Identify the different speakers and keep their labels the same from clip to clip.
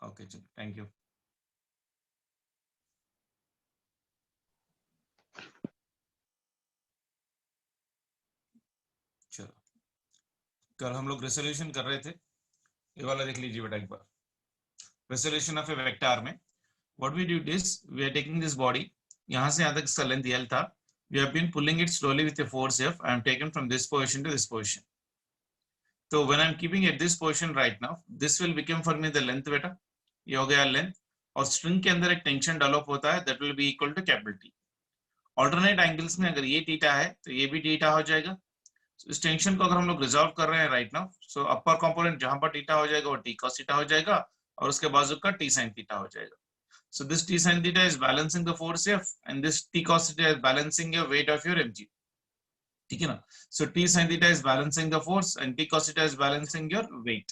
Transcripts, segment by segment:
Speaker 1: Okay चलो, thank you. चलो, कल हम लोग रेसोल्यूशन कर रहे थे, ये वाला देख लीजिए बेटा एक बार। रेसोल्यूशन ऑफ ए वेक्टर में what we do this, we are taking this body, यहां से यहां तक इसका लेंथ एल था, we have been pulling it slowly with a force F, I am taken from this position to this position. तो when I am keeping at this position right now, this will become for me the length बेटा, ये हो गया length. और string के अंदर एक tension develop होता है, that will be equal to capital T. Alternate angles में अगर ये थीटा है तो ये भी थीटा हो जाएगा। So, इस टेंशन को अगर हम लोग रिजॉल्व कर रहे हैं राइट नाउ, सो अपर कंपोनेंट जहां पर थीटा हो जाएगा वो टी कॉस थीटा हो जाएगा, और उसके बाजू का टी साइन थीटा हो जाएगा। So this T sine theta is balancing the force F, and this T cos theta is balancing your weight of your mg। ठीक है ना? So T sine theta is balancing the force and T cos theta is balancing your weight.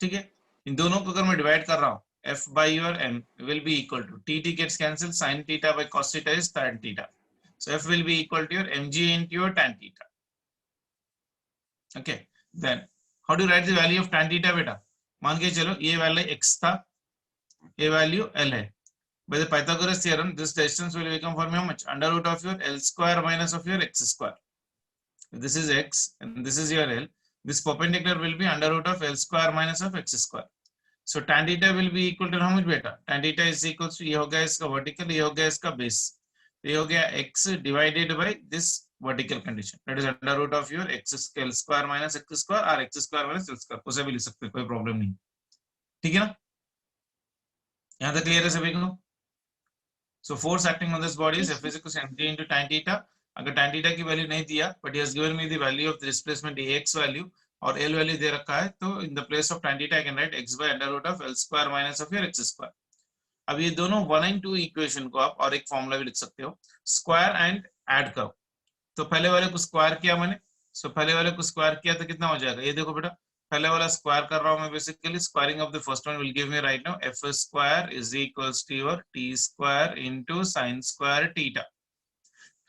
Speaker 1: ठीक है, इन दोनों को अगर मैं divide कर रहा हूँ, f by your m will be equal to t gets cancelled, sin theta by cos theta is tan theta, so f will be equal to your mg into your tan theta. Okay, then how do you write the value of tan theta beta? मान के चलो ये value x था, ये value l है। By the Pythagoras theorem, this distance will become for me how much? Under root of your l square minus of your x square. This is x and this is your l. This perpendicular will be under root of l square minus of x square. So tan theta will be equal to how much beta? Tan theta is equal to, ये हो गया इसका vertical, ये हो गया इसका base, ये हो गया x divided by this vertical condition, that is under root of your x l square minus x square और x square minus l square, उसे भी लिख सकते हैं, कोई प्रॉब्लम नहीं। ठीक है ना? यहाँ तक क्लियर है सभी को? So force acting on this body is F is equal to mg into tan theta। अगर tan theta की वैल्यू नहीं दिया, but he has given me the value of the displacement ax value और l value दे रखा है, तो in the place of tan theta I can write x by under root of l square minus of your x square। अब ये दोनों 1 and 2 equation को आप और एक फॉर्मूला भी लिख सकते हो, स्क्वायर एंड ऐड करो। तो पहले वाले को स्क्वायर किया मैंने, सो पहले वाले को स्क्वायर किया तो कितना हो जाएगा, ये देखो बेटा, पहले वाला स्क्वायर कर रहा हूं मैं, basically squaring off the first one will give me right now f square is equals to your t square into sin square theta.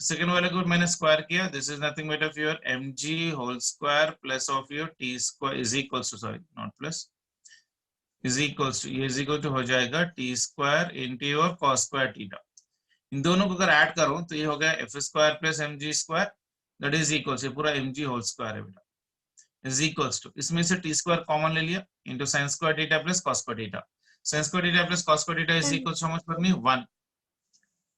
Speaker 1: Second वाले को मैंने स्क्वायर किया, this is nothing but of your mg whole square plus of your t square is equals to, sorry not plus, is equals to, ये is equal to हो जाएगा t square into your cos square theta. इन दोनों को अगर add करूं तो ये हो गया f square plus mg square, that is equals, ये पूरा mg होल स्क्वायर है बेटा, इज इक्वल्स टू, इसमें से t स्क्वायर कॉमन ले लिया, into sin square theta plus cos square theta. sin square theta plus cos square theta is equals to how much for me, 1,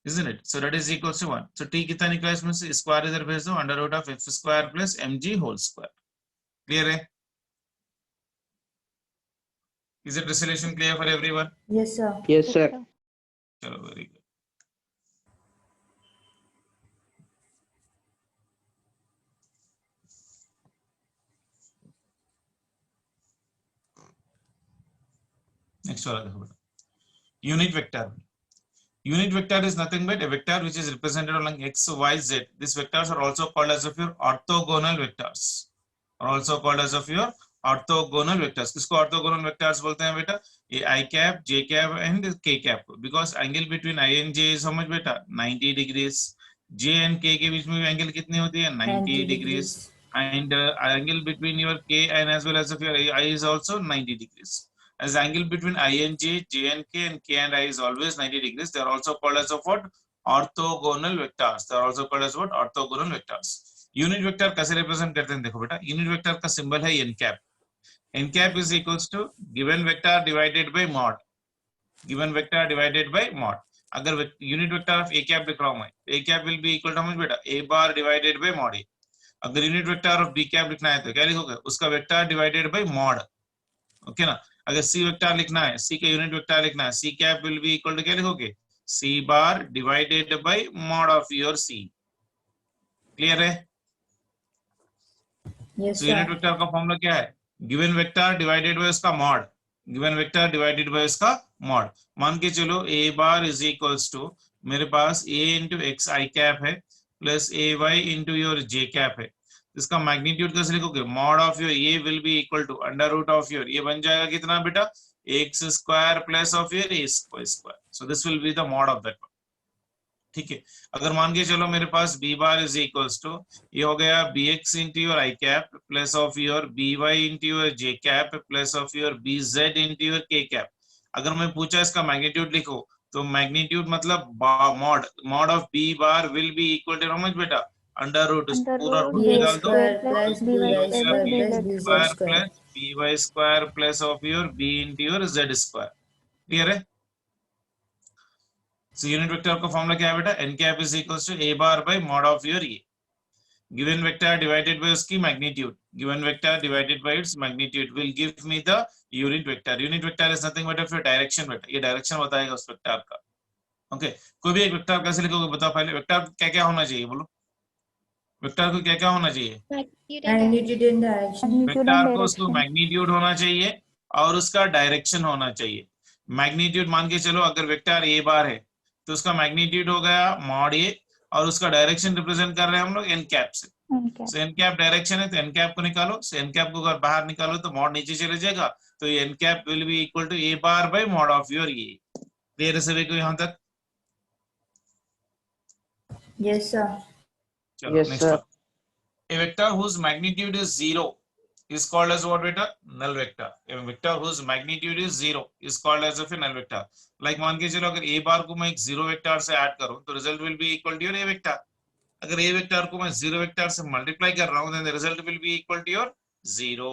Speaker 1: isn't it? So that is equals to 1. So t कितना निकला इसमें से, square इधर भेज दो, under root of f square plus mg whole square. Clear है? Is it resolution clear for everyone?
Speaker 2: Yes, sir.
Speaker 3: Yes, sir.
Speaker 1: चलो, very good. Next वाला देखो बेटा, unit vector. Unit vector is nothing but a vector which is represented along x, y, z. These vectors are also called as of your orthogonal vectors. Are also called as of your orthogonal vectors. किसको orthogonal vectors बोलते हैं बेटा? ये I cap, J cap and K cap. Because angle between I and J is how much बेटा? 90 degrees. J and K के बीच में angle कितनी होती है? 90 degrees. And angle between your K and as well as of your I is also 90 degrees. As angle between I and J, J and K and I is always 90 degrees. They are also called as of what? Orthogonal vectors. They are also called as what? Orthogonal vectors. Unit vector कैसे represent करते हैं देखो बेटा, unit vector का symbol है n cap. N cap is equals to given vector divided by mod. Given vector divided by mod. अगर unit vector of a cap लिख रहा हूँ मैं, a cap will be equal to how much बेटा? a bar divided by mod a. अगर unit vector of b cap लिखना है तो क्या लिखोगे? उसका vector divided by mod. Okay ना? अगर सी वेक्टर लिखना है, सी का यूनिट वेक्टर लिखना है, C cap will be equal to क्या लिखोगे? C bar divided by mod of your C. Clear है?
Speaker 2: Yes,
Speaker 1: तो यूनिट वेक्टर का फॉर्मूला क्या है? गिवन वेक्टर डिवाइडेड बाय उसका mod, given vector divided by उसका मॉड। मान के चलो A bar is equals to, मेरे पास A into X I cap है plus A Y into your J cap है। इसका मैग्नीट्यूड कैसे लिखोगे? Mod of your A will be equal to under root of your, ये बन जाएगा कितना बेटा? X square plus of your A square. So this will be the mod of that. ठीक है, अगर मान के चलो मेरे पास B bar is equals to, ये हो गया B X into your I cap plus of your B Y into your J cap plus of your B Z into your के कैप। अगर मैं पूछा इसका मैग्नीट्यूड लिखो, तो मैग्नीट्यूड मतलब mod mod of B bar will be equal to how much बेटा, under root, पूरा रूट
Speaker 2: बी
Speaker 1: में
Speaker 2: ए
Speaker 1: डाल दो,
Speaker 2: square plus b y square
Speaker 1: b
Speaker 2: plus b z
Speaker 1: square
Speaker 2: square.
Speaker 1: Plus b y square plus of your b into your z square. Clear है? So unit vector का formula क्या है बेटा, n cap is equals to A bar by mod of your ये given vector divided bye उसकी magnitude, given vector divided bye its magnitude will give me the unit vector. Unit vector is nothing but your direction बेटा, ये direction बताएगा उस vector का। Okay कोई भी एक वेक्टर कैसे लिखोगे बताओ, पहले वेक्टर क्या क्या होना चाहिए बोलो, वेक्टर को क्या क्या होना चाहिए,
Speaker 2: मैग्नीट्यूड एंड डायरेक्शन।
Speaker 1: वेक्टर को उसको मैग्नीट्यूड होना चाहिए और उसका डायरेक्शन होना चाहिए। मैग्नीट्यूड मान के चलो अगर वेक्टर ए बार है तो उसका मैग्नीट्यूड हो गया मॉड ए, और उसका डायरेक्शन रिप्रेजेंट कर रहे हैं हम लोग एन कैप से। सो एन कैप डायरेक्शन है तो एन कैप को निकालो, सो एन कैप को अगर बाहर निकालो तो मॉड नीचे चले जाएगा, तो ये N cap will be equal to A bar by mod of your A. Clear है सभी को यहाँ तक?
Speaker 2: Yes sir.
Speaker 1: चलो next one, a vector whose magnitude is 0 is called as what beta, null vector। a vector whose magnitude is 0 is called as a null vector। like मान के चलो अगर a बार को मैं एक 0 वेक्टर से ऐड करूं तो result will be equal to your a vector. अगर a वेक्टर को मैं 0 वेक्टर से मल्टीप्लाई कर रहा हूं then the result will be equal to your 0।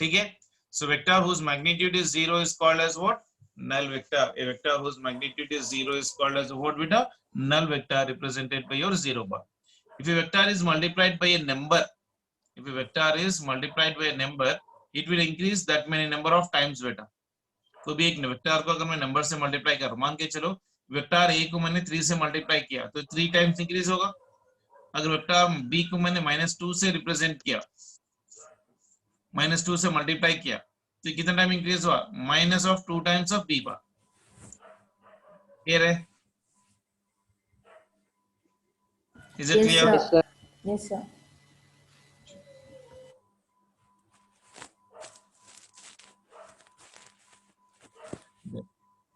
Speaker 1: ठीक है? so vector whose magnitude is 0 is called as what, null vector। a vector whose magnitude is 0 is called as what beta, null vector represented by your 0 bar। if a vector is multiplied by a number, if a vector is multiplied by a number, it will increase that many number of times beta। तो भी एक vector को अगर मैं number से multiply करूं, मान के चलो वेक्टर ए को मैंने 3 से मल्टीप्लाई किया तो 3 टाइम्स इंक्रीज होगा। अगर वेक्टर बी को मैंने -2 से रिप्रेजेंट किया, -2 से मल्टीप्लाई किया तो कितना टाइम इंक्रीज हुआ, -2 times of B bar. Clear है? Is it clear?
Speaker 2: Yes sir.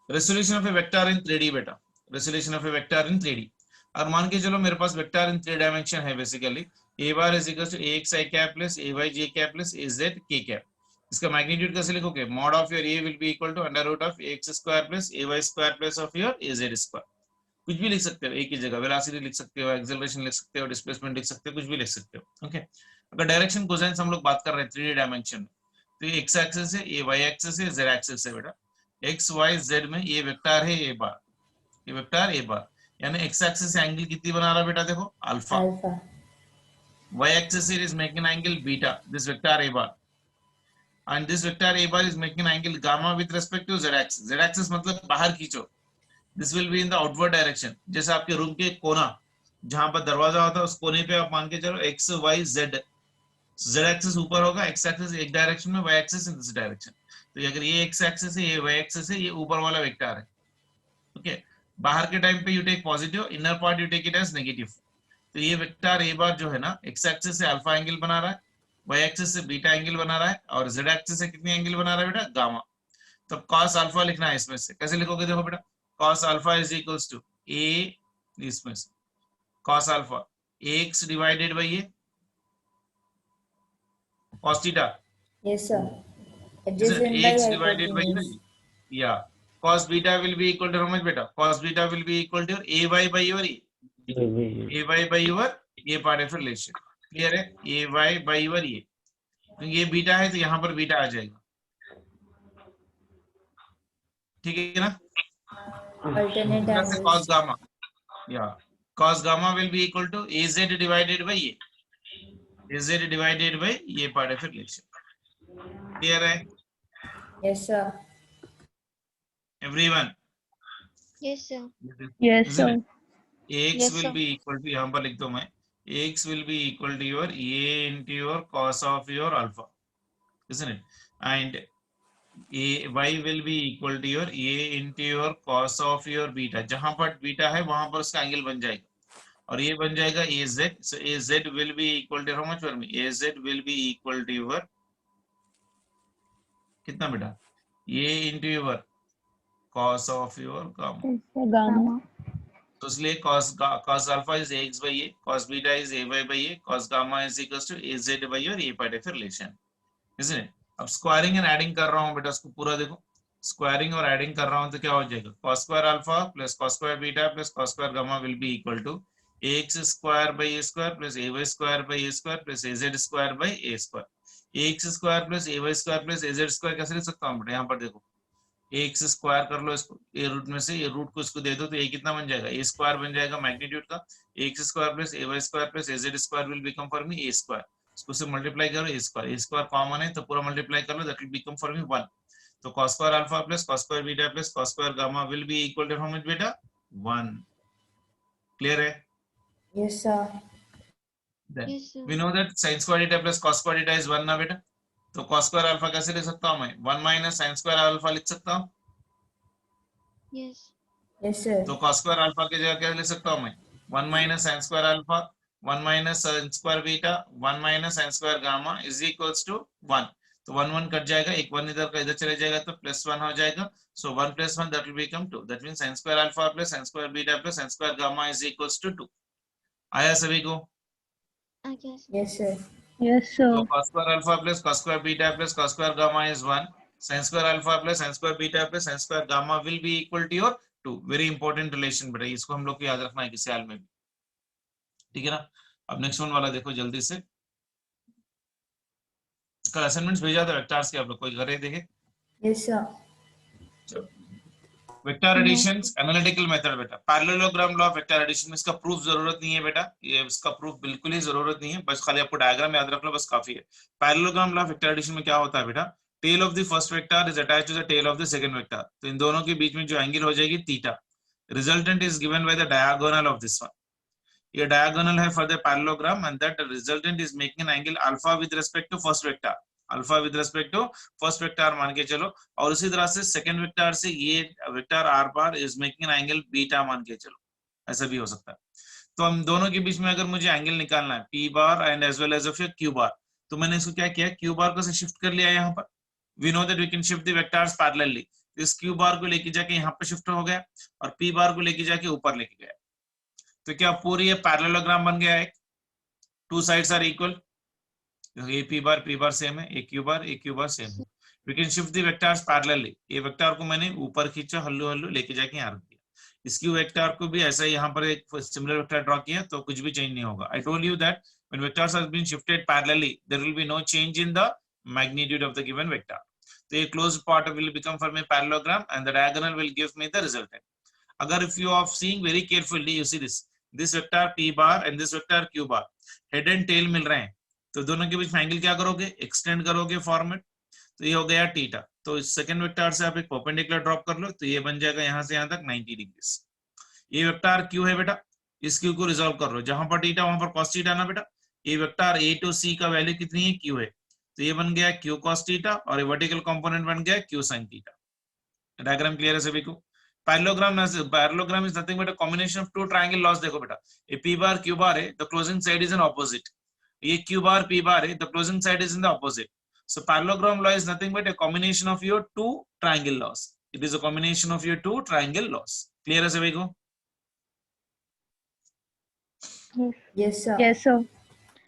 Speaker 1: Resolution of a vector in 3D बेटा, resolution of a vector in 3D। और मान के चलो मेरे पास वेक्टर इन 3 डायमेंशन है basically, a bar is equal to ax i cap plus ay j cap plus az k cap. इसका magnitude कैसे लिखोगे, mod of your a will be equal to under root of ax square plus ay square plus of your az square. कुछ भी लिख सकते हो एक ही जगह, वेलोसिटी लिख सकते हो, एक्सेलरेशन लिख सकते हो, डिस्प्लेसमेंट लिख सकते हो, कुछ भी लिख सकते हो। ओके अगर डायरेक्शन कोसाइन हम लोग बात कर रहे हैं 3D डायमेंशन में, तो ये x एक्सिस है, ये y एक्सिस है, z एक्सिस है बेटा। x y z में ये वेक्टर है a बार, ये वेक्टर a बार, यानी x एक्सिस से एंगल कितनी बना रहा है बेटा, देखो alpha. y axis is making an angle beta, this vector a bar, and this vector a bar is making an angle gamma with respect to z axis। z axis मतलब बाहर खींचो, this will be in the outward direction। जैसे आपके room के कोना जहां पर दरवाजा होता है उस कोने पे आप मान के चलो x y z, z axis ऊपर होगा, x एक्सिस एक डायरेक्शन में, y axis in this direction. तो अगर ये x एक्सिस है, ये y एक्सिस है, ये ऊपर वाला वेक्टर है। ओके बाहर के टाइम पे you take positive, inner part you take it as negative. तो ये वेक्टर ए बार जो है ना, x एक्सिस से अल्फा एंगल बना रहा है, y एक्सिस से बीटा एंगल बना रहा है, और z एक्सिस से कितनी एंगल बना रहा है बेटा, गामा। तो cos अल्फा लिखना है इसमें से, कैसे लिखोगे देखो बेटा, cos alpha is equals to a, इसमें से cos alpha x divided by ये cos theta,
Speaker 2: yes sir,
Speaker 1: x divided by yeah, cos beta will be equal to how much beta, cos beta will be equal to ay by your ay by your ये part of relation. Clear है? ay by your ये, तो ये beta है तो यहाँ पर beta आ जाएगा। ठीक है ना?
Speaker 2: Alternate angles,
Speaker 1: cos gamma, yeah, cos gamma will be equal to az divided by ये, az divided by ये पार्ट ऑफ रिलेशन। क्लियर है?
Speaker 2: Yes sir.
Speaker 1: Everyone?
Speaker 3: Yes, sir.
Speaker 4: Yes, sir.
Speaker 1: Ax
Speaker 3: Yes,
Speaker 1: will
Speaker 3: sir.
Speaker 1: be equal to, यहाँ पर लिख दो मैं, Ax will be equal to your a into your cos of your alpha, isn't it? And a y will be equal to your a into your cos of your beta। जहां पर beta है वहां पर उसका angle बन जाएगा, और ये बन जाएगा az। so az will be equal to how much for me, az will be equal to your कितना बेटा, a into your cos of your gamma।
Speaker 4: Gamma.
Speaker 1: तो इसलिए cos alpha is ax by a, cos beta is ay by a, cos gamma is equals to az by your a part of relation, isn't it? अब squaring and adding कर रहा हूं बेटा, उसको पूरा देखो। स्क्वायरिंग और एडिंग कर रहा हूं तो क्या हो जाएगा, cos square alpha plus cos square beta plus cos square gamma will be equal to ax square by a square plus ay square by a square plus az square by a square. ax square plus ay square plus az square कैसे लिख सकता हूं बेटा, यहाँ पर देखो ax square कर लो इसको, a रूट में से ये रूट को इसको दे दो तो a कितना बन जाएगा, a स्क्वायर बन जाएगा मैग्नीट्यूड का, ax square plus ay square plus az square will become for me a square, इसको से मल्टीप्लाई करो a स्क्वायर कॉमन है तो पूरा मल्टीप्लाई कर लो, that will become for me 1। तो cos square alpha plus cos square beta plus cos square gamma will be equal to form बेटा 1। क्लियर है?
Speaker 2: Yes, sir.
Speaker 1: Then
Speaker 3: Yes, sir.
Speaker 1: we know that sin square theta plus cos square theta is 1 ना बेटा, तो cos square alpha कैसे लिख सकता हूं मैं, 1 माइनस sin स्क्वायर अल्फा लिख सकता हूं,
Speaker 3: Yes.
Speaker 2: Yes, sir.
Speaker 1: तो cos स्क्वायर अल्फा की जगह क्या लिख सकता हूं मैं, 1 minus sin square alpha 1 minus sin square beta 1 minus sin square gamma is equals to 1। तो 1 1 कट जाएगा, एक 1 इधर का इधर चले जाएगा तो प्लस 1 हो जाएगा, so 1 plus 1 that will become 2, that means sin square alpha plus sin square beta plus sin square gamma is equals to 2। आया सभी को?
Speaker 3: I guess.
Speaker 2: Yes, sir.
Speaker 4: Yes, sir.
Speaker 1: तो cos square alpha plus cos square beta plus cos square gamma is 1, sin square alpha plus sin square beta plus sin square gamma will be equal to your 2। Very important relation बेटा, इसको हम लोग को याद रखना है किसी हाल में भी, ठीक है ना। अब नेक्स्ट वन वाला देखो जल्दी से, कल असाइनमेंट्स भेजा था वेक्टर्स के, आप लोग कोई करे देखे?
Speaker 2: Yes, sir.
Speaker 1: Vector additions analytical method बेटा, parallelogram law of vector addition में इसका प्रूफ जरूरत नहीं है बेटा, ये इसका प्रूफ बिल्कुल ही जरूरत नहीं है, बस खाली आपको डायग्राम याद रख लो बस काफी है। Parallelogram law of vector addition में क्या होता है बेटा, tail of the first vector is attached to the tail of the second vector, तो इन दोनों के बीच में जो एंगल हो जाएगी theta, resultant is given by the diagonal of this one, ये डायगोनल है for the parallelogram and that resultant is making an angle alpha with respect to first vector, alpha with respect to first vector मान के चलो, और उसी तरह से second vector से ये vector are bar is making an angle beta मान के चलो, ऐसा भी हो सकता है। तो हम दोनों के बीच में अगर मुझे एंगल निकालना है p bar and as well as of q bar, तो मैंने इसको क्या किया, क्यू बार को से शिफ्ट कर लिया यहाँ पर, we know that we can shift the vectors parallelly, इस क्यू बार को लेके जाके यहाँ पर शिफ्ट हो गया और पी बार को लेके जाके ऊपर लेके गया, तो क्या पूरी ये पैरेललोग्राम बन गया है, टू साइड्स आर इक्वल, ये पी बार सेम है, एक क्यू बार सेम है, we can shift the vectors parallelly, ये वेक्टर को मैंने ऊपर खींचा हल्लू हल्लू लेके जाके यहाँ रख दिया, इस क्यू वेक्टर को भी ऐसा यहाँ पर एक सिमिलर वेक्टर ड्रॉ किया तो कुछ भी चेंज नहीं होगा। I told you that when vectors have been shifted parallelly there will be no change in the magnitude of the given vector, तो ये closed part will become for me parallelogram and the diagonal will give me the resultant. अगर if you are seeing very carefully you see this vector p bar and this vector q bar head and tail मिल रहे हैं, तो दोनों के बीच में angle क्या करोगे, एक्सटेंड करोगे फॉर्मेट, तो ये हो गया थीटा, तो इस सेकंड वेक्टर से आप एक परपेंडिकुलर ड्रॉप कर लो तो ये बन जाएगा यहाँ से यहाँ तक 90 डिग्री। ये वेक्टर q है बेटा, इस q को रिजॉल्व कर लो, जहां पर थीटा वहां पर cos थीटा ना बेटा, ये वेक्टर a to c का वैल्यू कितनी है, q है, तो ये बन गया q cos थीटा और ये वर्टिकल कंपोनेंट बन गया q sin theta. Diagram clear है सभी को? Parallelogram is nothing but a combination of two triangle laws। देखो बेटा ये p बार q बार है, the closing side is an opposite, ये q बार p बार है, the closing side is in the opposite, so parallelogram law is nothing but a combination of your two triangle laws, it is a combination of your two triangle laws। Clear है सभी को?
Speaker 2: Yes, sir.
Speaker 4: Yes, sir.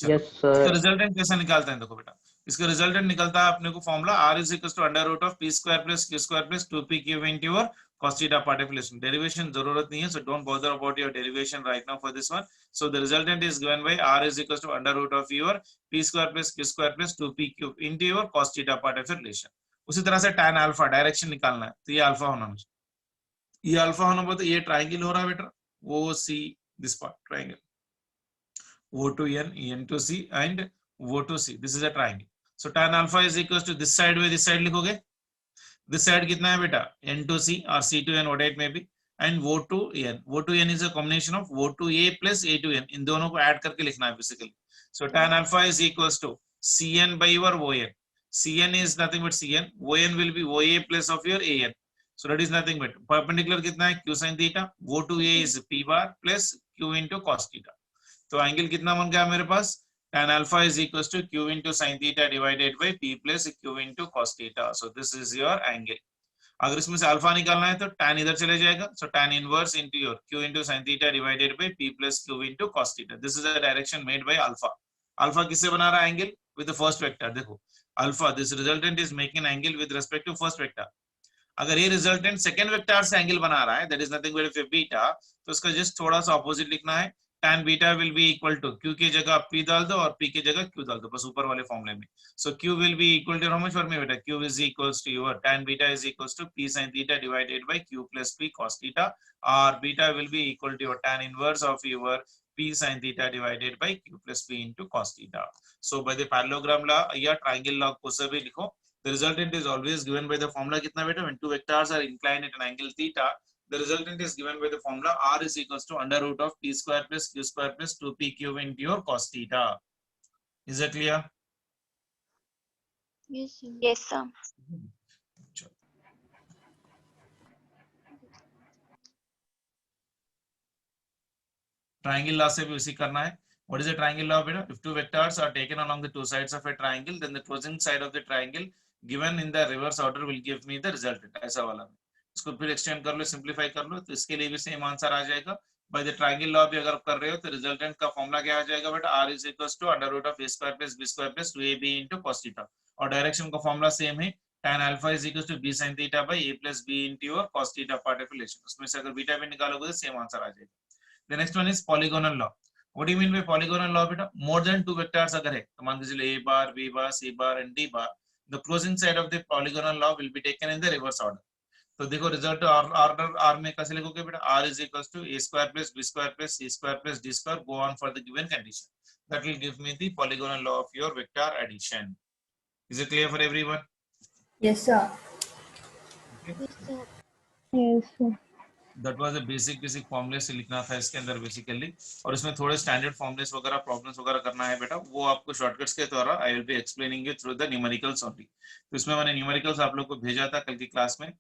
Speaker 5: Yes,
Speaker 1: इसका
Speaker 5: sir.
Speaker 1: Resultant कैसे निकालते हैं, देखो बेटा इसका रिजल्टेंट निकलता है अपने को formula r is equals to under root of p square plus q square plus 2pq into your cos theta part of relation। Derivation जरूरत नहीं है, so don't bother about your derivation right now for this one, so the resultant is given by r is equals to under root of your p square plus q square plus 2pq into your cos theta part of relation। उसी तरह से tan alpha direction निकालना है, तो ये alpha होना चाहिए, ये अल्फा होना बोलते ये ट्रायंगल हो रहा है बेटा, वो see this part triangle O to n, n to c and O to c, this is a triangle, so tan alpha is equals to this side with this side लिखोगे, this side कितना है बेटा n to c or c to n whatever it may be and O to n, O to n is a combination of O to a plus a to n, इन दोनों को add करके लिखना है basically, so tan alpha is equals to cn by your on, cn is nothing but cn, on will be oa plus of your an, so that is nothing but perpendicular कितना है q sin theta, O to a is p bar plus q into cos theta, तो angle कितना बन गया मेरे पास, tan alpha is equals to q into sin theta divided by p plus q into cos theta, so this is your angle। अगर इसमें से alpha निकालना है तो tan इधर चले जाएगा, so tan inverse into your q into sin theta divided by p plus q into cos theta, this is a direction made by alpha। Alpha किससे बना रहा है angle, with the first vector, देखो alpha this resultant is making an angle with respect to first vector, अगर ये resultant second vector से angle बना रहा है, that is nothing but beta, तो उसका जस्ट थोड़ा सा ऑपोजिट लिखना है, tan beta will be equal to q की जगह p डाल दो और p की जगह q डाल दो, बस ऊपर वाले फॉर्मूले में। So q will be equal to how much for me बेटा, q is equals to your tan beta is equals to p sin theta divided by q plus p cos theta, और beta will be equal to your tan inverse of your p sin theta divided by q plus p into cos theta. So by the parallelogram law या triangle law को सभी लिखो, the resultant is always given by the formula कितना बेटा, when two vectors are inclined at an angle theta, the resultant is given by the formula r is equals to under root of p square plus q square plus 2pq into your cos theta. Is that clear?
Speaker 3: Yes, sir.
Speaker 4: Yes, sir.
Speaker 1: Triangle law से भी उसी करना है. What is the triangle law बेटा? If two vectors are taken along the two sides of a triangle, then the closing side of the triangle given in the reverse order will give me the resultant. ऐसा वाला. इसको फिर extend कर लो, simplify कर लो, तो इसके लिए भी सेम आंसर आ जाएगा. बाय द ट्रायंगल लॉ भी अगर आप कर रहे हो तो रिजल्टेंट का फॉर्मूला क्या आ जाएगा बेटा, r is equals to under root of a square plus b square plus 2ab into cos theta, और डायरेक्शन का फॉर्मूला सेम है, tan alpha is equals to b sin theta by a plus b into your cos theta part of relation. उसमें से अगर beta भी निकालोगे तो same answer आ जाएगा. The next one is polygonal law. What do you mean by polygonal law बेटा? More than two vectors अगर है तो मान के चलिए a bar, b bar, c bar and d bar, the closing side of the polygonal law will be taken in the reverse order. तो देखो result order r में कैसे लिखोगे बेटा, r is equals to a square plus b square plus c square plus d square, go on for the given condition. That will give me the polygonal law of your vector addition. Is it clear for everyone?
Speaker 2: Yes, sir.
Speaker 3: Yes, sir.
Speaker 2: Yes, sir.
Speaker 1: That was a basic फॉर्मूले से लिखना था इसके अंदर basically, और इसमें थोड़े standard formulas वगैरह प्रॉब्लम्स वगैरह करना है बेटा, वो आपको शॉर्टकट्स के द्वारा I will be explaining you through the numericals only. तो इसमें मैंने न्यूमेरिकल्स आप लोग को भेजा था कल की क्लास में,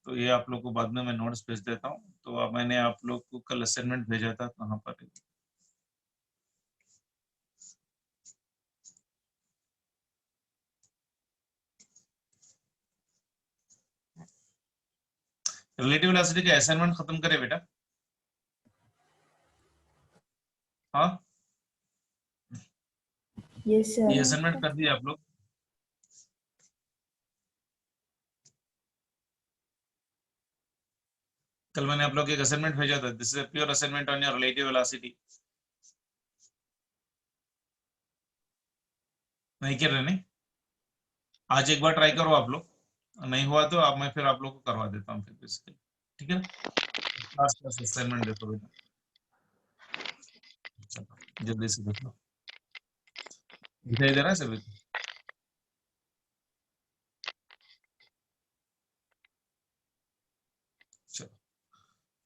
Speaker 1: तो ये आप लोग को बाद में मैं नोट्स भेज देता हूँ. तो अब मैंने आप लोग को कल असाइनमेंट भेजा था, कहाँ पर है? रिलेटिव वेलोसिटी का असाइनमेंट खत्म करे बेटा. हाँ,
Speaker 2: Yes, sir.
Speaker 1: ये असाइनमेंट कर दिया आप लोग. कल मैंने आप लोग को एक असाइनमेंट भेजा था, this is a pure assignment on your relative velocity. नहीं कर रहे नहीं? आज एक बार ट्राई करो आप लोग, नहीं हुआ तो अब मैं फिर आप लोग को करवा देता हूँ फिर बेसिकली. ठीक है, लास्ट क्लास असाइनमेंट देखो बेटा, चलो जल्दी से देखो, दिखाई दे रहा है सभी को? चलो,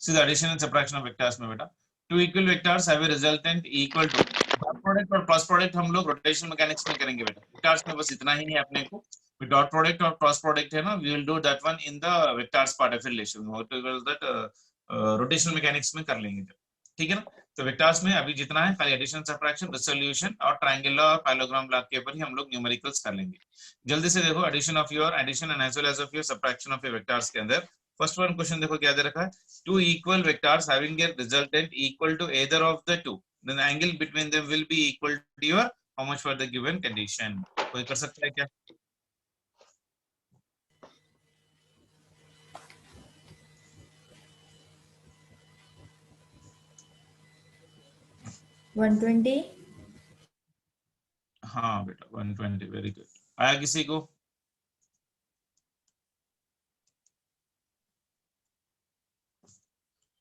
Speaker 1: see the addition and subtraction of vectors में बेटा, two equal vectors have a resultant equal to, dot product और क्रॉस प्रोडक्ट हम लोग रोटेशन मैकेनिक्स में करेंगे बेटा. वेक्टर्स में बस इतना ही है अपने को, डॉट प्रोडक्ट और क्रॉस प्रोडक्ट है ना, we will do that one in the vectors part of relation, what we will that rotational mechanics में कर लेंगे जब. ठीक है ना. तो वेक्टर्स में अभी जितना है खाली एडिशन सब्ट्रैक्शन रिसोल्यूशन और ट्रायंगल लॉ और पैरेललोग्राम लॉ के ऊपर ही हम लोग न्यूमेरिकल्स कर लेंगे. जल्दी से देखो, addition of your addition and as well as of your subtraction of your vectors के अंदर फर्स्ट वन क्वेश्चन देखो क्या दे रखा है, two equal vectors having a resultant equal to either of the two, then the angle between them will be equal to your how much for the given condition. कोई कर सकता है क्या?
Speaker 2: One 120.
Speaker 1: हाँ बेटा 120, वेरी गुड. आया किसी को?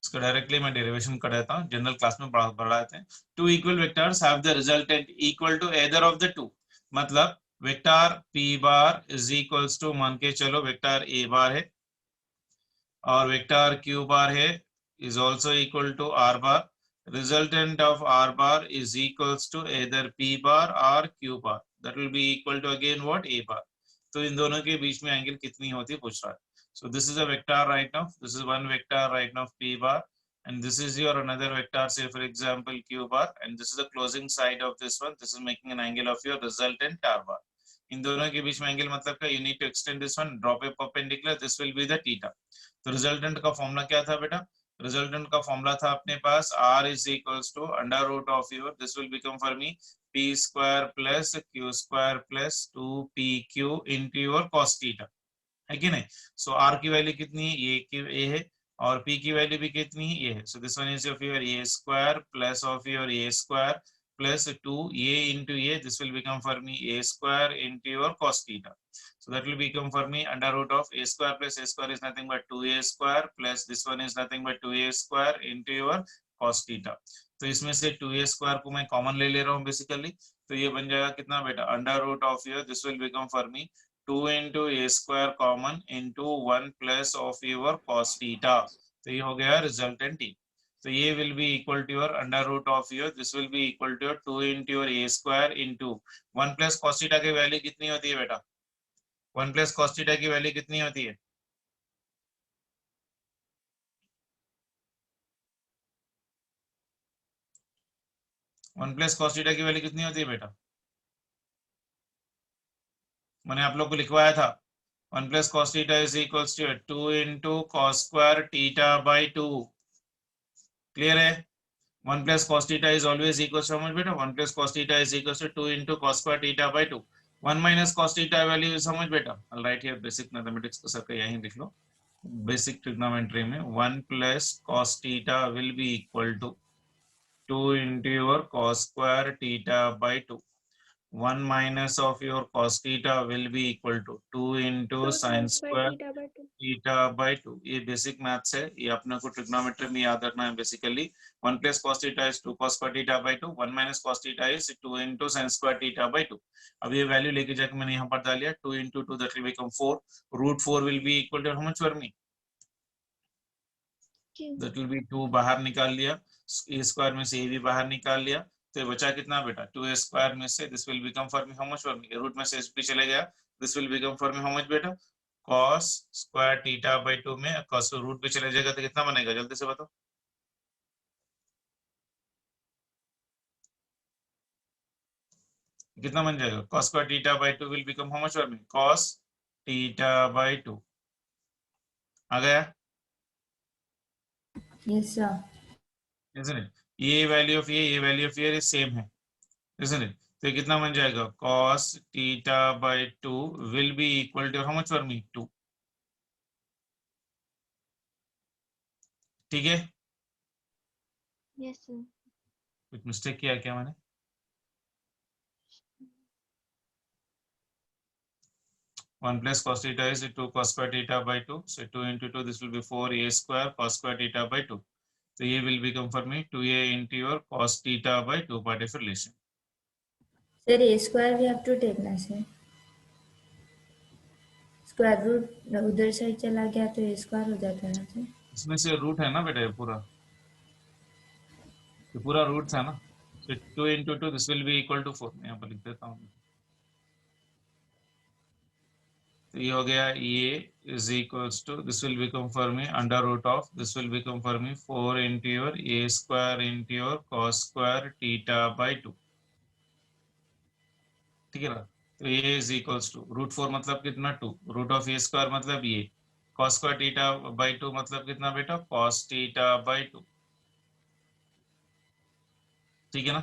Speaker 1: इसका डायरेक्टली मैं डेरिवेशन कर देता हूँ, जनरल क्लास में पढ़ाते हैं. Two equal vectors have the resultant equal to either of the two, मतलब vector p bar is equals to, मान के चलो वेक्टर a बार है और वेक्टर q बार है is also equal to r bar. Resultant of r bar is equals to either p bar or q bar. That will be equal to again what, a bar. तो इन दोनों के बीच में angle कितनी होती है पूछ रहा है. So this is a vector right now. This is one vector right now p bar, and this is your another vector, say for example q bar, and this is the closing side of this one. This is making an angle of your resultant r bar. इन दोनों के बीच में angle मतलब का, you need to extend this one, drop a perpendicular. This will be the theta. तो resultant का formula क्या था बेटा? रिजल्टेंट का फॉर्मूला था अपने पास r is equals to under root of your, this will become for me p square plus q square plus 2pq into your cos theta, है कि नहीं? सो आर की वैल्यू कितनी है? ए है, और पी की वैल्यू भी कितनी है? ये है. So this one is of your A square plus of your A square plus 2a into a, this will become for me a square into your cos theta. So that will become for me under root of a square plus a square is nothing but 2a square plus this one is nothing but 2a square into your cos theta. तो इसमें से 2a square को मैं common ले ले रहा हूँ basically, तो ये बन जाएगा कितना बेटा? Under root of your this will become for me 2 into a square common into 1 plus of your cos theta. तो ये हो गया रिजल्टेंट t. So ये will be equal to your under root of your, this will be equal to your 2 into your a square into 1 plus cos theta की value कितनी होती है बेटा? 1 plus cos theta की वैल्यू कितनी होती है? वन प्लस cos theta की वैल्यू कितनी होती है बेटा? मैंने आप लोग को लिखवाया था 1 plus cos theta is equals to 2 into cos square theta by 2. Clear है? 1 plus cos theta is always equals to how much beta? 1 plus cos theta is equals to 2 into cos square theta by 2. 1 minus cos theta value is how much beta? I'll write here basic mathematics को सबका यहीं लिख लो. Basic trigonometry में 1 plus cos theta will be equal to 2 into your cos square theta by 2. 1 minus of your cos theta will be equal to 2 into sin square theta by 2. ये basic maths है, ये अपने को trigonometry में याद रखना है basically. 1 plus cos theta is 2 cos square theta by 2. 1 minus cos theta is 2 into sin square theta by 2. अब ये वैल्यू लेके जाके मैंने यहाँ पर डाल लिया 2 into 2 that will become 4. Root 4 will be equal to how much for me? That will be 2 बाहर निकाल लिया, a स्क्वायर में से a भी बाहर निकाल लिया, तो बचा कितना बेटा? 2a स्क्वायर में से this will become for me how much for me? Root में से भी चले गया, this will become for me how much बेटा? cos स्क्वायर थीटा बाय 2 में cos रूट पे चले जाएगा तो कितना बनेगा? जल्दी से बताओ. कितना बन जाएगा? cos square theta by 2 will become how much for me? cos theta by 2. आ गया?
Speaker 2: Yes, sir.
Speaker 1: isn't it? ये वैल्यू ऑफ ये वैल्यू ऑफ ये सेम है, isn't it? तो ये कितना बन जाएगा? cos theta by 2 will be equal to how much for me? 2. ठीक है?
Speaker 3: Yes, sir.
Speaker 1: कुछ मिस्टेक किया क्या मैंने? One plus cos theta is 2 cos square theta by 2. So 2 into 2 this will be 4a square cos square theta by 2. So ये will become for me 2a into your cos theta by 2 part of relation.
Speaker 2: Sir, a square we have to take ना sir. Square root उधर side चला गया तो a square हो जाता है ना सर.
Speaker 1: इसमें से रूट है ना बेटा, ये पूरा रूट था ना. So 2 into 2 this will be equal to 4. मैं यहाँ पर लिख देता हूँ. तो ये हो गया ये is equals to this will become for me under root of this will become for me 4 into your a square into your cos square theta by 2. ठीक है ना? तो ये is equals to root 4 मतलब कितना? 2. root of a square मतलब ये cos square theta by 2 मतलब कितना बेटा? cos theta by 2. ठीक है ना?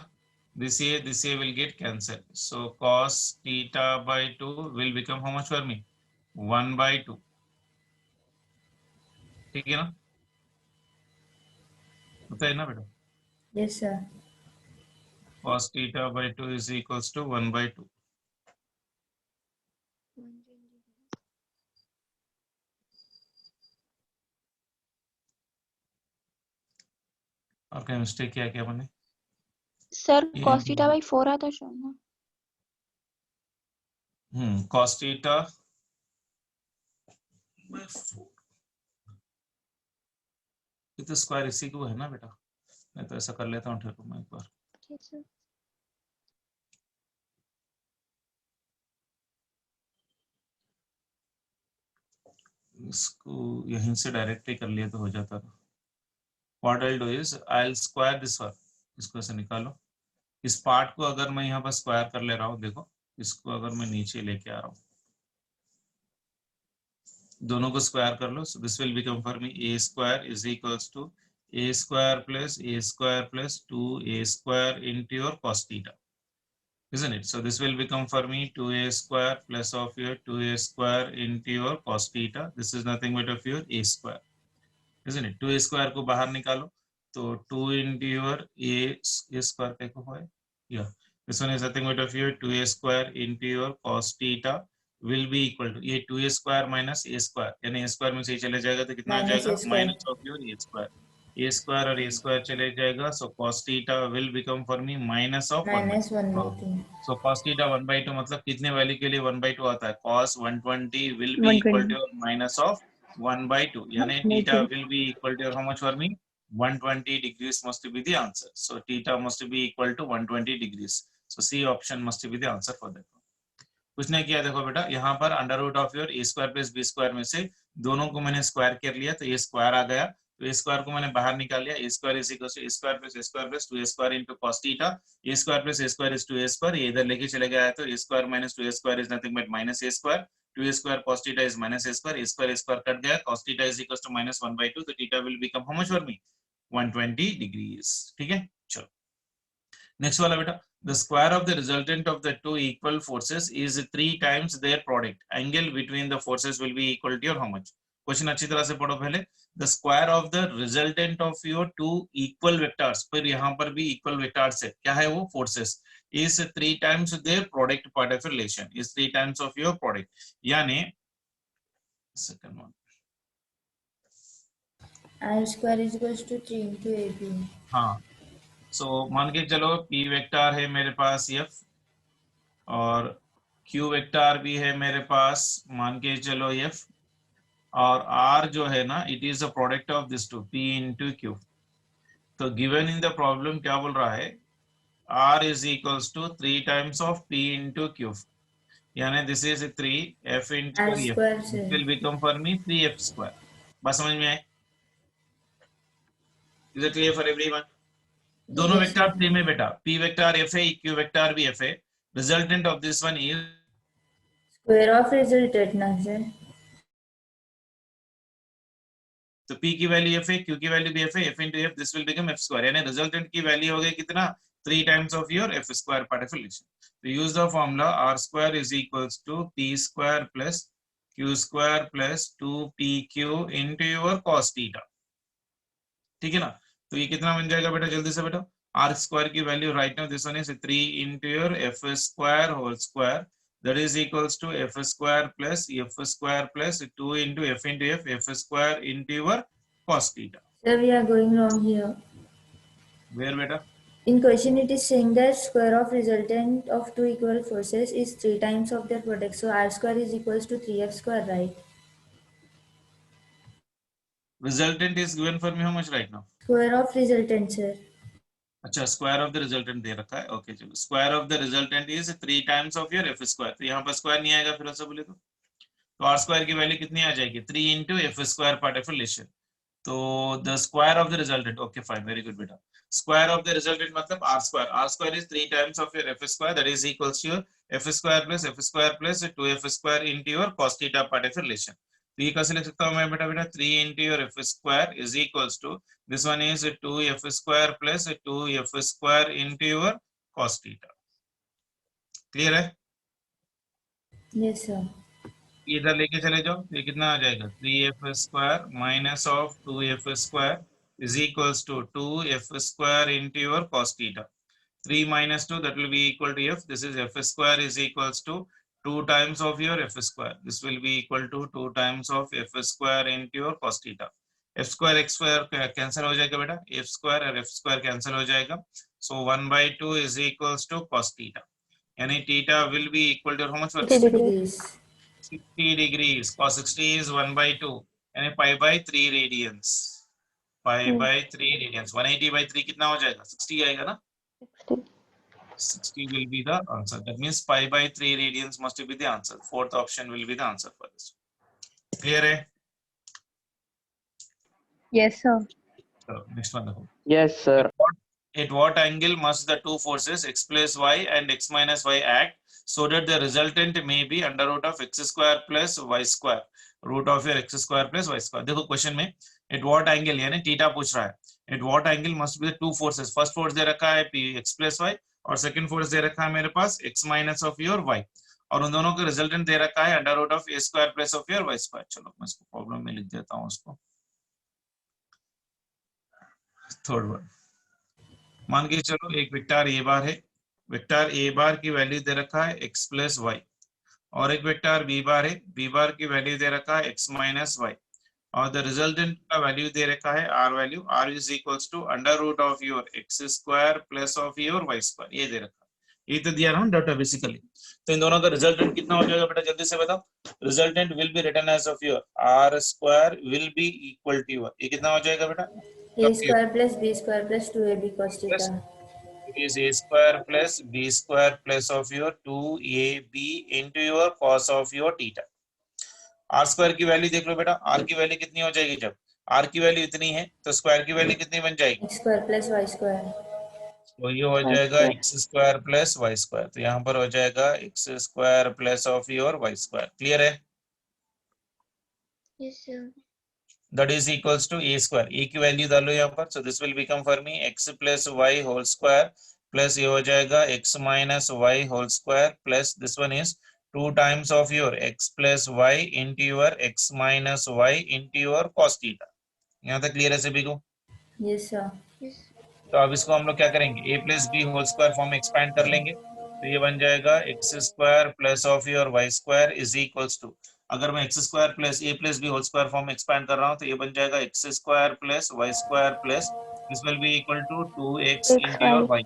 Speaker 1: this a will get cancelled. So cos theta by 2 will become how much for me? 1 by 2. ठीक है ना? बताइए ना बेटा.
Speaker 2: Yes, sir.
Speaker 1: Cos theta by 2 is equals to 1 by 2. और क्या मिस्टेक किया क्या मैंने?
Speaker 3: Sir, cos theta by 4 आता है ना?
Speaker 1: cos theta by 4. ये तो स्क्वायर इसी को है ना बेटा. मैं तो ऐसा कर लेता हूँ, ठहरो मैं एक बार.
Speaker 3: ठीक है.
Speaker 1: इसको यहीं से डायरेक्टली कर लिया तो हो जाता था. What I'll do is I'll square this one. इसको ऐसे निकालो. इस पार्ट को अगर मैं यहाँ पर स्क्वायर कर ले रहा हूँ, देखो इसको अगर मैं नीचे लेके आ रहा हूँ, दोनों को स्क्वायर कर लो. So this will become for me a square is equals to a square plus 2a square into your cos theta. isn't it? So this will become for me 2a square plus of your 2a square into your cos theta. This is nothing but of your a square, isn't it? 2a square को बाहर निकालो तो 2 into your a square क्या को है? Yeah, this one is nothing but of your 2a square into your cos theta will be equal to ये 2a square minus a square, यानी a square में से चले जाएगा तो कितना आ
Speaker 2: Minus
Speaker 1: जाएगा?
Speaker 2: a square.
Speaker 1: Minus of your a square. A square और a square चले जाएगा, so cos theta will become for me minus of 1 by
Speaker 2: minus 1 by 2.
Speaker 1: so cos theta 1 by 2 मतलब कितने वैल्यू के लिए 1 by 2 आता है? Cos 120 will be equal to minus of 1 by 2. यानी theta will be equal to how much for me? 120 degrees must be the answer. So theta must be equal to 120 degrees. So C option must be the answer for that. कुछ नहीं किया, देखो बेटा यहाँ पर under root of your A square plus b square में से दोनों को मैंने स्क्वायर कर लिया तो ए स्क्वायर आ गया, तो ए स्क्वायर को मैंने बाहर निकाल लिया, a square is equal to a square plus 2 a square into cos theta, a square plus a square is 2 a square, ये इधर लेके चले गया है तो a square minus 2 a square is nothing but minus a square, 2 a square cos theta is minus a square cut गया, cos theta is equal to minus 1 by 2, तो theta will become how much for me? 120 degrees. ठीक है, चलो next वाला बेटा, the square of the resultant of the two equal forces is 3 times their product. Angle between the forces will be equal to your how much? Question अच्छी तरह से पढ़ो पहले. The square of the resultant of your two equal vectors, फिर यहाँ पर भी equal vectors है, क्या है वो? Forces is 3 times their product part of relation, is 3 times of your product. यानी second one,
Speaker 2: R square is equals to 3 into AB.
Speaker 1: हाँ, so मान के चलो P वेक्टर है मेरे पास F और Q वेक्टर भी है मेरे पास, मान के चलो F, और R जो है ना it is a product of this two P into Q. तो गिवन इन द प्रॉब्लम क्या बोल रहा है? R is equals to 3 times of P into Q, यानी this is 3 F into
Speaker 2: R
Speaker 1: F,
Speaker 2: square
Speaker 1: it
Speaker 2: से
Speaker 1: will become for me 3F square. बस समझ में आए? Is it clear for everyone? दोनों
Speaker 2: Yes,
Speaker 1: वेक्टर
Speaker 2: sir.
Speaker 1: सेम है बेटा, P vector F है, Q वेक्टर भी F है, resultant of this one is
Speaker 2: Square of resultant ना sir.
Speaker 1: तो P की वैल्यू F है, Q की वैल्यू भी F है, F into F this will become F square, यानी रिजल्टेंट की वैल्यू हो गई कितना? 3 times of your F square part of relation. तो use the formula R square is equals to P square plus Q square plus 2PQ into your cos theta. ठीक है ना? तो ये कितना बन जाएगा बेटा जल्दी से बेटा? R square की value right now this one is 3 into your F square whole square, that is equals to F square plus 2 into F square into your cos theta.
Speaker 2: Sir, we are going wrong here.
Speaker 1: Where beta?
Speaker 2: In question it is saying that square of resultant of two equal forces is 3 times of their product. So R square is equals to 3F square, right?
Speaker 1: Resultant is given for me how much right now?
Speaker 2: Square of resultant sir.
Speaker 1: अच्छा, square of the resultant दे रखा है, okay चलो, square of the resultant is 3 times of your F square, तो यहाँ पर square नहीं आएगा, फिर ऐसा बोले तो R स्क्वायर की वैल्यू कितनी आ जाएगी? 3 into F square part of relation, तो the square of the resultant, okay fine, very good बेटा, स्क्वायर ऑफ द रिजल्टेंट मतलब R square is 3 times of your F square, that is equals to F square plus 2F square into your cos theta part of relation. तो ये कैसे लिख सकता हूं मैं बेटा? 3 into your F square is equals to this one is 2F square plus 2F square into your cos theta. Clear है?
Speaker 2: Yes sir.
Speaker 1: इधर लेके चले जाओ, ये कितना आ जाएगा? 3F square minus of 2F square is equals to 2F square into your cos theta. 3 minus 2 that will be equal to F. This is F square is equals to 2 times of your F square. This will be equal to 2 times of F square into your cos theta. F square x square cancel हो जाएगा बेटा, F square और F square cancel हो जाएगा. So 1 by 2 is equals to cos theta. यानी theta will be equal to how much?
Speaker 2: 60 degrees.
Speaker 1: 60 degrees. Cos 60 is 1 by 2. यानी pi by 3 radians. Pi by 3 radians. 180 by 3 कितना हो जाएगा? 60 आएगा ना? 60 will be the answer. That means pi by 3 radians must be the answer. Fourth option will be the answer for this. Clear hai?
Speaker 3: Yes, sir.
Speaker 1: So next one.
Speaker 4: Yes, sir.
Speaker 1: At what angle must the two forces x plus y and x minus y act so that the resultant may be under root of x square plus y square, root of your x square plus y square. देखो question में at what angle यानी theta पूछ रहा है. At what angle must be the two forces? First force दे रखा है p x plus y और second force दे रखा है मेरे पास x minus of your y, और उन दोनों का रिजल्टेंट दे रखा है under root of a square plus of your y square. चलो मैं इसको प्रॉब्लम में लिख देता हूँ उसको। थर्ड वन, मान के चलो एक वेक्टर a बार है, वेक्टर a बार की वैल्यू दे रखा है x प्लस वाई, और एक वेक्टर b बार है, b बार की वैल्यू दे रखा है x माइनस वाई, और द रिजल्टेंट का वैल्यू दे रखा है r value, r is equals to under root of your x square plus of your y square, ये दे रखा है। ये तो दिया ना डाटा बेसिकली। तो इन दोनों का रिजल्टेंट कितना हो जाएगा बेटा, जल्दी से बताओ। Resultant will be written as of your r square will be equal to your, ये कितना हो जाएगा बेटा,
Speaker 2: A square plus B square plus 2AB cos theta.
Speaker 1: it is a square plus b square plus of your 2ab into your cos of your theta। r square की value देख लो बेटा, r की value कितनी हो जाएगी, जब r की value इतनी है तो स्क्वायर की वैल्यू कितनी बन जाएगी,
Speaker 2: X square plus Y square.
Speaker 1: तो ये हो जाएगा x square plus y square, तो यहाँ पर हो जाएगा x square plus of your y square. Clear है?
Speaker 3: Yes, sir.
Speaker 1: That is equals to a square, a की वैल्यू डालो यहाँ पर, so this will become for me x plus y whole square plus ये हो जाएगा x minus y whole square plus this one is 2 times of your x plus y into your x minus y into your cos theta। यहाँ तक clear है सभी को?
Speaker 2: Yes, sir.
Speaker 3: Yes.
Speaker 1: तो अब इसको हम लोग क्या करेंगे, a plus b whole square form में एक्सपैंड कर लेंगे, तो ये बन जाएगा x square plus of your y square is equals to, अगर मैं x square plus a plus b whole square form में एक्सपैंड कर रहा हूँ तो ये बन जाएगा x square plus y square plus this will be equal to 2x into your y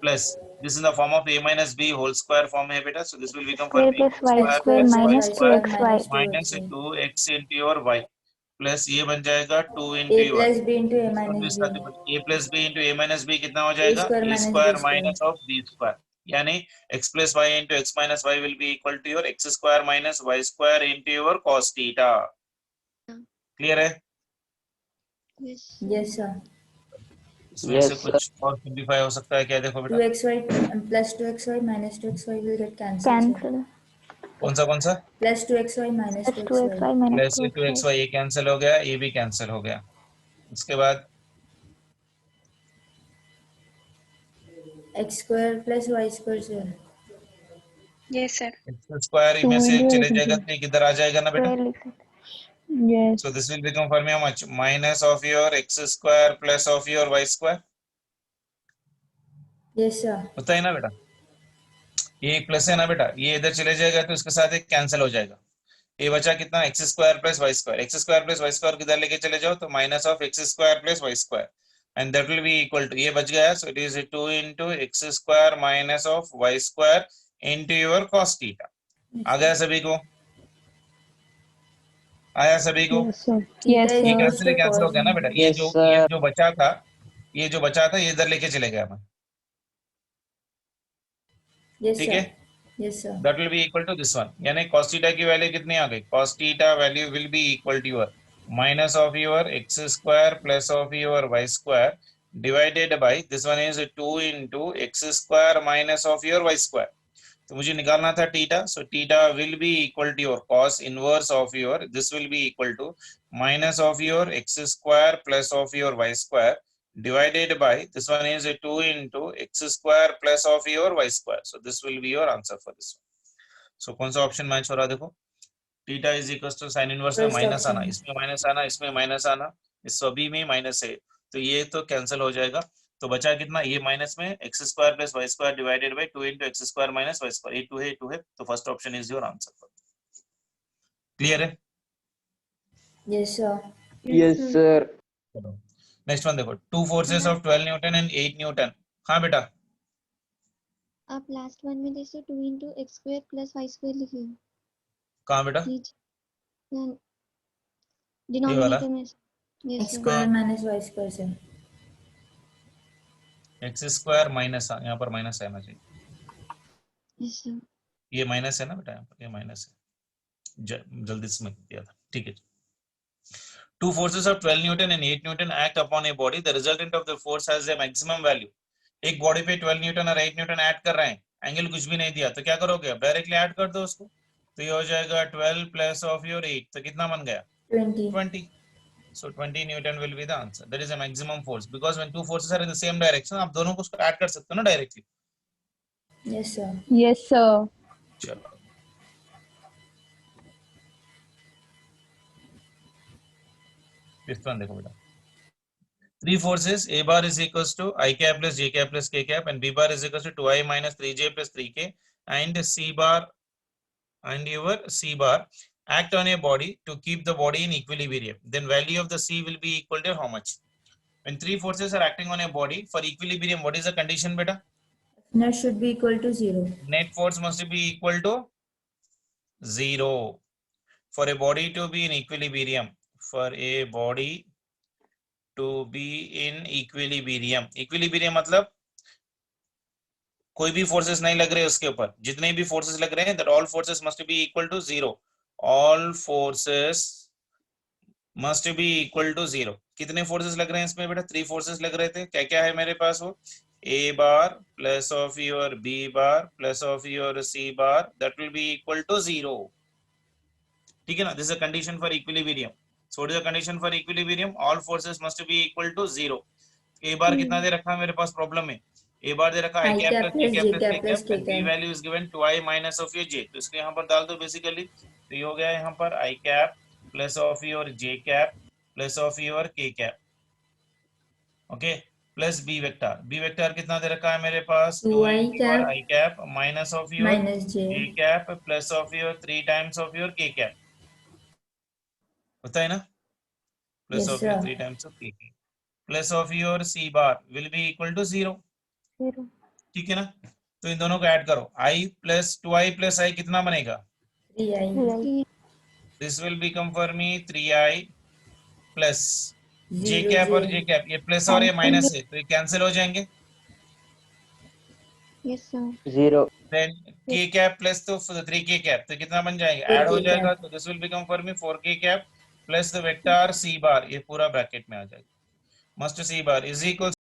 Speaker 1: plus this in the form of a minus b whole square form है बेटा, सो this will become for
Speaker 3: Square plus y
Speaker 1: square
Speaker 3: square
Speaker 1: plus y
Speaker 3: minus
Speaker 1: square
Speaker 3: 2xy.
Speaker 1: Minus 2x into your y plus ये बन जाएगा 2
Speaker 2: A
Speaker 1: into your
Speaker 2: plus B into A minus B.
Speaker 1: a plus b into a minus b कितना हो
Speaker 2: A
Speaker 1: जाएगा,
Speaker 2: square
Speaker 1: a
Speaker 2: minus
Speaker 1: square
Speaker 2: B square.
Speaker 1: Minus of b square, यानी x plus y into x minus y will be equal to your x square minus y square into your cos theta. Clear है?
Speaker 3: Yes.
Speaker 2: Yes, sir.
Speaker 1: इसमें से कुछ और simplify हो सकता है क्या, देखो बेटा
Speaker 2: 2xy plus 2xy minus 2xy will get cancelled.
Speaker 3: Cancel.
Speaker 1: कौन सा
Speaker 2: Plus 2xy minus
Speaker 3: Plus
Speaker 2: 2xy.
Speaker 3: 2xy minus
Speaker 1: plus
Speaker 3: 2xy.
Speaker 1: Two x y, ये कैंसिल हो गया, ये भी कैंसिल हो गया। उसके बाद
Speaker 2: X square plus Y square, sir.
Speaker 3: Yes, sir.
Speaker 1: X square में से चले जाएगा तो ये किधर आ जाएगा ना बेटा,
Speaker 3: Square लिख सकते। Yes.
Speaker 1: so this will become for me how much, minus of your x square plus of your y square,
Speaker 2: Yes, sir.
Speaker 1: होता है ना बेटा, ये एक प्लस है ना बेटा, ये इधर चले जाएगा तो इसके साथ एक कैंसिल हो जाएगा, ये बचा कितना x square plus y square, x square plus y square किधर लेके चले जाओ तो minus of x square plus y square, and that will be equal to, ये बच गया, so it is 2 into x square minus of y square into your cos theta. आ गया सभी को? आया सभी को?
Speaker 3: Yes, sir. Yes,
Speaker 1: ये
Speaker 3: sir.
Speaker 1: कैंसिल हो गया ना बेटा, ये जो बचा था, ये जो बचा था ये इधर लेके चले गया मैं,
Speaker 2: Yes,
Speaker 1: ठीक
Speaker 2: sir.
Speaker 1: है,
Speaker 2: Yes, sir.
Speaker 1: that will be equal to this one, यानी cos थीटा की वैल्यू कितनी आ गई, cos theta value will be equal to your minus of your x square plus of your y square divided by this one is 2 into x square minus of your y square। तो मुझे निकालना था theta, so theta will be equal to your cos inverse of your, this will be equal to minus of your x square plus of your y square divided by this one is 2 into x square plus of your y square, so this will be your answer for this one। so कौन सा option match हो रहा है, देखो theta is equal to sine inverse में
Speaker 2: First
Speaker 1: minus आना,
Speaker 2: option.
Speaker 1: इसमें minus आना, इसमें माइनस आना, इस सभी में माइनस है, तो ये तो कैंसिल हो जाएगा, तो बचा कितना, ये माइनस में x square plus y square divided by 2 into x square minus y square, ये 2 है, ये 2 है, तो first option is your answer. Clear है?
Speaker 2: Yes, sir.
Speaker 4: Yes, sir.
Speaker 1: Next one देखो, two forces of 12 newton and 8 newton. हाँ बेटा,
Speaker 5: आप लास्ट वन में जैसे 2 into x square plus y square लिखे हो,
Speaker 1: कहाँ बेटा,
Speaker 5: डिनोमिनेटर में।
Speaker 2: X
Speaker 5: yes
Speaker 2: square minus Y square, sir.
Speaker 1: X square minus, यहाँ पर माइनस आना चाहिए,
Speaker 5: सर।
Speaker 1: ये माइनस है ना बेटा, यहाँ पर ये माइनस है, जल्दी से मैं दिया था, ठीक है। Two forces of 12 Newton and 8 Newton act upon a body. The resultant of the force has a maximum value. एक बॉडी पे 12 न्यूटन और 8 न्यूटन ऐड कर रहे हैं, एंगल कुछ भी नहीं दिया, तो क्या करोगे, अब डायरेक्टली ऐड कर दो उसको, तो ये हो जाएगा 12 प्लस ऑफ योर 8, तो कितना बन गया
Speaker 2: 20.
Speaker 1: So 20 Newton will be the answer. That is a maximum force because when two forces are in the same direction, आप दोनों को उसको ऐड कर सकते हो ना directly,
Speaker 2: Yes, sir.
Speaker 3: Yes, sir.
Speaker 1: चलो फिफ्थ वन देखो बेटा, three forces a bar is equals to I cap plus j cap plus k cap and b bar is equals to 2i minus 3j plus 3k and c bar and your c bar act on a body to keep the body in equilibrium, then value of the c will be equal to how much? When three forces are acting on a body for equilibrium, what is the condition beta?
Speaker 2: Net should be equal to 0.
Speaker 1: Net force must be equal to 0 for a body to be in equilibrium. For a body to be in equilibrium, equilibrium मतलब कोई भी forces नहीं लग रहे उसके ऊपर, जितने भी फोर्सेस लग रहे हैं, that all forces must be equal to 0. all forces must be equal to 0. कितने फोर्सेस लग रहे हैं इसमें बेटा? 3 फोर्सेस लग रहे थे। क्या क्या है मेरे पास? वो a bar plus of your b bar plus of your c bar, that will be equal to 0. ठीक है ना? This is a condition for equilibrium. So what is the condition for equilibrium? All forces must be equal to 0. a bar कितना दे रखा है मेरे पास problem में? a bar दे रखा I cap plus j cap plus k cap and b value is given 2i minus of your j. तो इसको यहाँ पर डाल दो बेसिकली, तो ये हो गया यहाँ पर I cap plus of your j cap plus of your k cap, okay, plus b vector. b vector कितना दे रखा है मेरे पास?
Speaker 2: 2i cap
Speaker 1: I cap minus of your
Speaker 2: minus j.
Speaker 1: j cap plus of your 3 times of your k cap, होता है ना? Plus
Speaker 2: Yes,
Speaker 1: of your
Speaker 2: sir.
Speaker 1: 3 times of k cap plus of your c bar will be equal to 0.
Speaker 3: 0.
Speaker 1: ठीक है ना? तो इन दोनों को ऐड करो, i plus 2i plus i कितना बनेगा?
Speaker 2: 3i.
Speaker 1: This will become for me 3i plus j
Speaker 2: 0
Speaker 1: cap और
Speaker 2: j.
Speaker 1: j cap, ये प्लस और ये माइनस है तो ये कैंसिल हो जाएंगे।
Speaker 5: Yes, sir.
Speaker 4: 0.
Speaker 1: Then k cap plus तो 3k cap, तो कितना बन जाएगा?
Speaker 2: 4k
Speaker 1: ऐड हो जाएगा,
Speaker 2: cap.
Speaker 1: तो this will become for me 4k cap plus the vector c bar, ये पूरा ब्रैकेट में आ जाएगा। Must c bar is equal